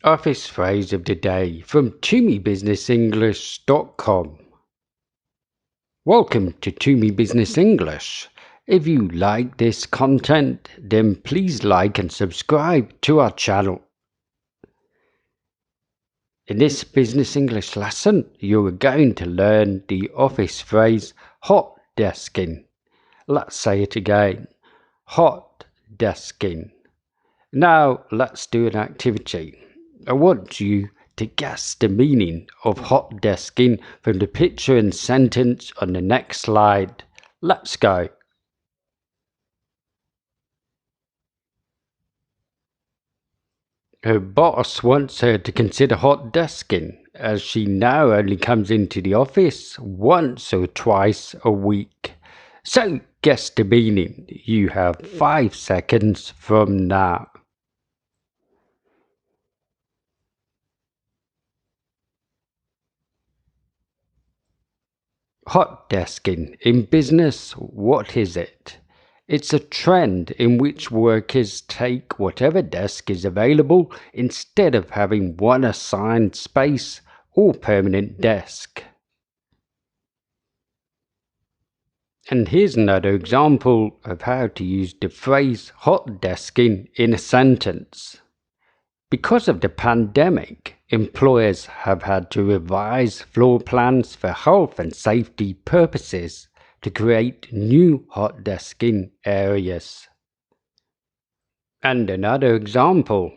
Office phrase of the day from ToomeyBusinessEnglish.com. Welcome to Toomey Business English. If you like this content, then please like and subscribe to our channel. In this business English lesson, you are going to learn the office phrase hot desking. Let's say it again. Hot desking. Now let's do an activity. I want you to guess the meaning of hot desking from the picture and sentence on the next slide. Let's go. Her boss wants her to consider hot desking, as she now only comes into the office once or twice a week. So guess the meaning. You have 5 seconds from now. Hot desking in business, what is it? It's a trend in which workers take whatever desk is available instead of having one assigned space or permanent desk. And here's another example of how to use the phrase hot desking in a sentence. Because of the pandemic, employers have had to revise floor plans for health and safety purposes to create new hot desking areas. And another example.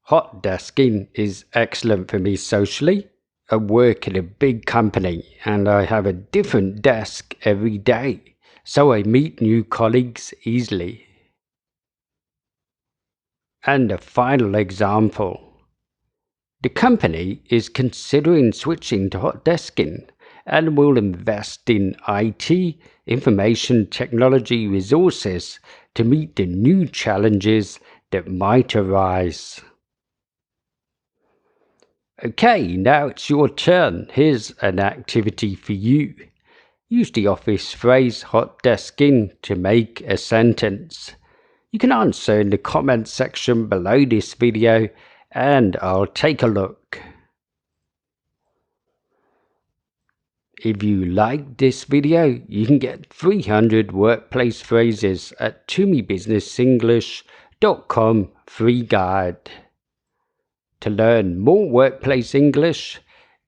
Hot desking is excellent for me socially. I work in a big company and I have a different desk every day, so I meet new colleagues easily. And a final example. The company is considering switching to hot desking and will invest in IT, information technology resources to meet the new challenges that might arise. Okay, now it's your turn. Here's an activity for you. Use the office phrase hot desking to make a sentence. You can answer in the comment section below this video and I'll take a look. If you like this video, you can get 300 workplace phrases at ToomeyBusinessEnglish.com free guide. To learn more workplace English,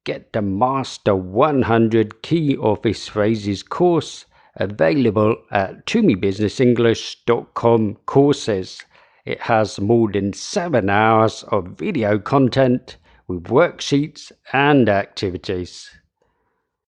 get the Master 100 Key Office Phrases course available at ToomeyBusinessEnglish.com courses. It has more than 7 hours of video content with worksheets and activities.